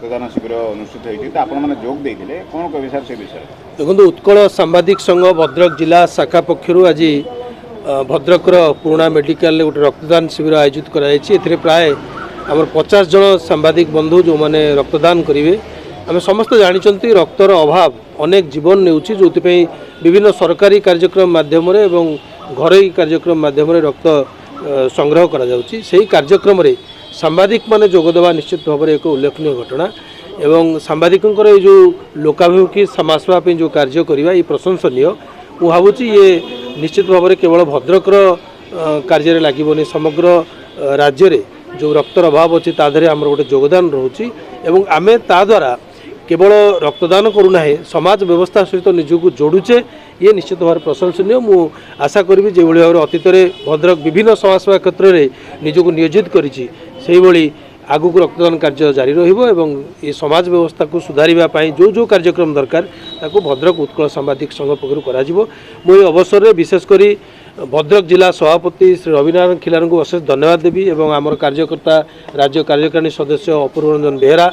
रक्तदान शिविर अनुष्ठित होती आपने जोग देते कौन कह सर से विषय देखो उत्कल सांबादिक संघ भद्रक जिला शाखा पक्षर आज भद्रकर पुराणा मेडिकल गोटे रक्तदान शिविर आयोजित कर प्राय आम 50 जन सांबादिक बंधु जो मैंने रक्तदान करेंगे आम समस्त जानते रक्तर अभाव अनेक जीवन नेउछि जो विभिन्न सरकारी कार्यक्रम माध्यम घरोई कार्यक्रम माध्यम रक्त संग्रह करा जाउछि। सेही कार्यक्रम रे सांबादिक माने जोगदेवा निश्चित भाव में एक उल्लेखनीय घटना एवं सांबादिकों ये जो लोकाभिमुखी समाजसेवा जो कार्य करवा ये प्रशंसनीय मु भावुची ये निश्चित भाव में केवल भद्रकर कार्य लगे समग्र राज्य रे जो रक्तर अभाव अच्छी ताधरे आम गोटे योगदान रोचे एवं आमे ता द्वारा केवल रक्तदान करूना समाज व्यवस्था सहित निजक जोड़ुचे ये निश्चित भाव प्रशंसनीय मु आशा करी जो भाव अतीत भद्रक विभिन्न समाजसेवा क्षेत्र में निजक नियोजित करी आगु रक्तदान कार्य जारी रही ये समाज व्यवस्था को सुधारवाई जो जो कार्यक्रम दरकार ताकू भद्रक उत्कल सांबादिक संघ पक्षर कर अवसर में विशेषकर भद्रक जिला सभापति श्री रविनारायण खिलार को अशेष धन्यवाद देवी और आमर कार्यकर्ता राज्य कार्यकारिणी सदस्य अपूर्व रंजन बेहरा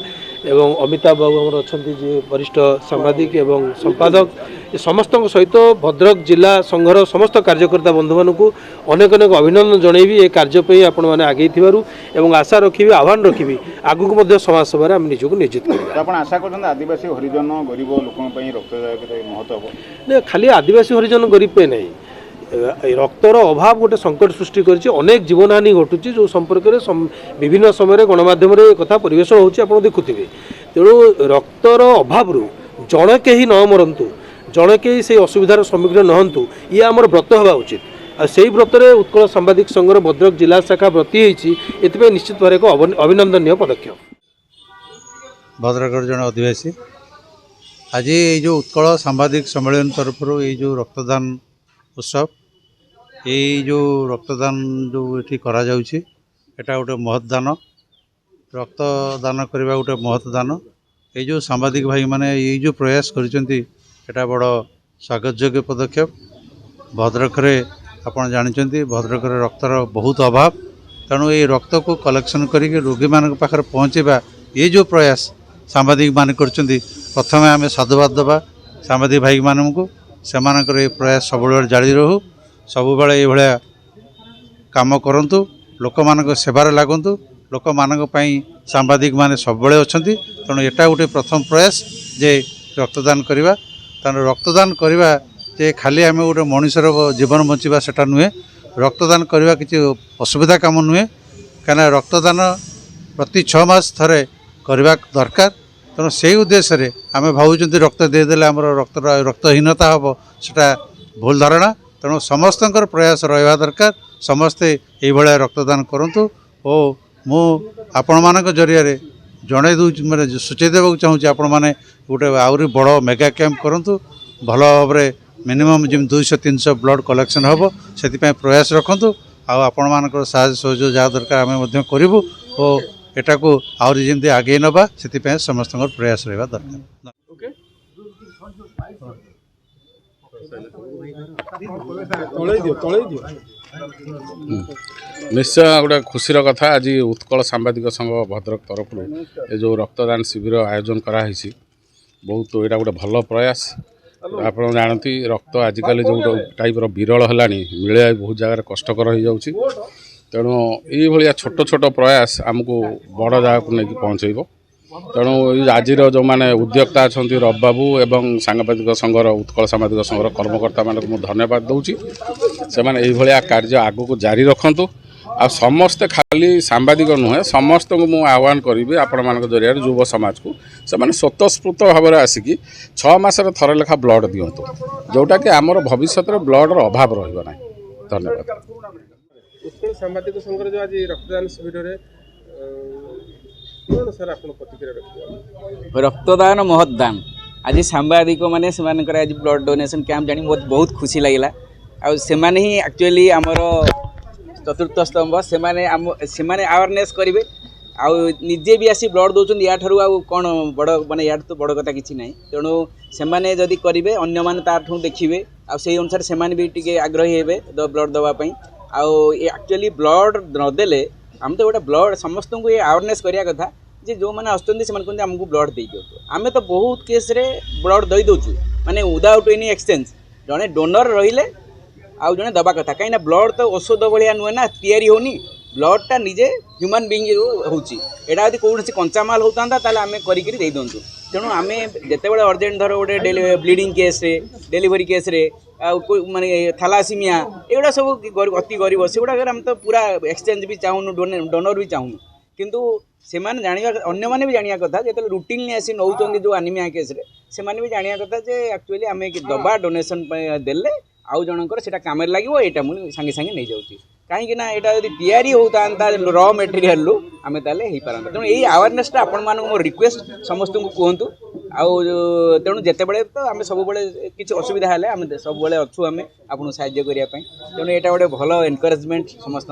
एवं अमिताभ बाबू अच्छा जी वरिष्ठ सांबादिक एवं संपादक समस्त सहित भद्रक जिला संघर समस्त कार्यकर्ता बंधु मानू अनेक अनेक अभिनंदन जनईबी ये कार्यपाई आपण मैंने आगे एवं आशा रखी आह्वान रखी आगू समाजसेवा आम निजक नियोजित कर आशा कर आदिवासी हरिजन गरीब लोक रक्तदान महत्व खाली आदिवासी हरिजन गरीब पे नहीं रक्तर अभाव गोटे संकट सृष्टि अनेक जीवन हानि घटुची जो संपर्क में विभिन्न समय गणमाध्यम कथा परिवेशन होची आप देखुथिबे तेणु रक्तर अभाव जड़के ही न मरतु जड़के से असुविधार सम्मुखीन नहंतु ये आमर व्रत हवा उचित से व्रत में उत्कल सांबादिक संघर भद्रक जिला शाखा व्रती होती निश्चित भाव एक अभिनंदनीय पदक्षेप। भद्रकर जन आदिवासी आज ये जो उत्कल सांबादिक सम्मेलन तरफ जो रक्तदान उत्सव ये जो रक्तदान जो ये करा जाउछि एटा गोटे महत्दान रक्तदान करवा गोटे महत्दान ये जो सांबादिक भाई माने ये जो प्रयास करिसेंती एटा बड़ स्वागतयोग्य पदक्षेप। भद्रक रे आपण जानिचंती भद्रक रे रक्तर बहुत अभाव तेणु ये रक्त को कलेक्शन करिके रोगी मान पाखर पहुँचेबा ये जो प्रयास सांबादिक मान करचंती प्रथमे आम साधुवाद देवा सांबादिक भाई मानू सेमानकर ये प्रयास सब जारी रहू सब ये काम करंतु लोक मान सेवार लागंतु लोक मान सांबादिक माने सब अच्छा तेणु एटा गोटे प्रथम प्रयास जे रक्तदान करवा तेणु रक्तदान करवा जे खाली आम गोटे मनुष्यर जीवन बंचा सेटा नुहे रक्तदान करवा किसी असुविधा कम नुहे कहीं रक्तदान प्रति 6 मास थरे करवा दरकार तेणु से उद्देश्य आम भावुं रक्त देदेले आम रक्तहीनता हम सेटा भूल धारणा तेणु समस्त प्रयास रहा दरकार समस्ते ये रक्तदान करूँ और मु आपण मान जरिया जड़े दूँ मैं सूचई देवा चाहूँगी आपण मैंने गोटे आहरी बड़ मेगा कैंप करूँ भल भाव में मिनिमम जमी 200-300 ब्लड कलेक्शन हम से प्रयास रखु आपण मान सहयोग जहाँ दरकार आम करूँ और एटा को आहरी जमी आगे नवा से समस्त प्रयास रहा दरकार। निश्चय गोटे खुशीर कथा आज उत्कल सांबादिक संघ भद्रक तरफ ये जो रक्तदान शिविर आयोजन कराई बहुत यहाँ गोटे भल प्रयास आप जानती रक्त आजिकल जो टाइप विरल है मिले बहुत जगह कष्टकर हो जाऊँगी तेणु ये छोट छोट प्रयास आमको बड़ जगह को लेकिन पहुँचेब तेणु आज जो मैंने उद्योक्ता अच्छा रवि बाबू एवं सांबादिक संघर उत्कल सांबादिक संघर कर्मकर्ता मानक मुझे धन्यवाद दूची से मैंने कार्य आग को जारी रखु आ समस्ते खाली सांबादिक नुहे समस्त को मुझे आह्वान करी आपण मान जरिया युव समाज को से स्वतःस्फूर्त भाव में आसिकी 6 मास थर लेखा ब्लड दिंतु जोटा कि आमर भविष्य में ब्लड अभाव रहा। धन्यवाद। उत्कल सांबादिक संघर जो आज रक्तदान शिविर सर आप रक्तदान महत्दान आज सांबादिक मैंने आज ब्लड डोनेशन कैंप जानी बहुत खुशी लगे आने ही एक्चुअली आमर चतुर्थ स्तंभ से अवेयरनेस करेंगे निजे भी आसी ब्लड दौरान या ठार कौन बड़ माने या तो बड़ कथा किसी ना तेणु से जदि करेंगे अन्य मैंने ताठू देखिए से अनुसार से भी टी आग्रही हे ब्लड देवाई एक्चुअली ब्लड नदेले आम तो गोटे ब्लड समस्त को ये अवेयरनेस करिया कथा जे जो मैंने आसुँच से कहते आमको ब्लड दे दियो आम तो बहुत केस्रे ब्लड दे दूँ माने विदाउट एनी एक्सचेंज जड़े डोनर रहिले आउ जड़े दबा कथा कहीं ब्लड तो औषध भाया नुहे ना तैयारी होनी ब्लडटा निजे ह्यूमन बीइंग होची एटा यदि कौन कंचामाल होता आम करी दे दूँ तेणु आम जिते बड़े अर्जेंट धर गोटे ब्लीडिंग केस्रे डेलीवरी केस्रे माने थैलासीमिया एगुड़ा सब अति गरीब से गुड़ा आम तो पूरा एक्सचेंज भी चाहूँ डोनर भी चाहूँ किंतु से जाना अन्य मैंने भी जाना कथा जो रुटीन आसी नौ जो आनिमिया केस्रे से भी जाना कथा जे एक्चुअली आम दबा डोनेसन देले आउ जनकर से काम लगे यहाँ मुझे सांगे सांगे नहीं जाऊँगी कहीं यहाँ यदि तैयारी होता र मेटेरियल आम ताले हो पारता तेणु यही आवेरनेसटा आपण मानक मोर रिक्वेस्ट समस्त को कहतु आउ तेणु जिते बड़े तो आम सब किसी असुविधा है आम सब अच्छू आम आपको साहाय्य करने तेणु यहाँ गोटे भल एनकरेजमेंट समस्त।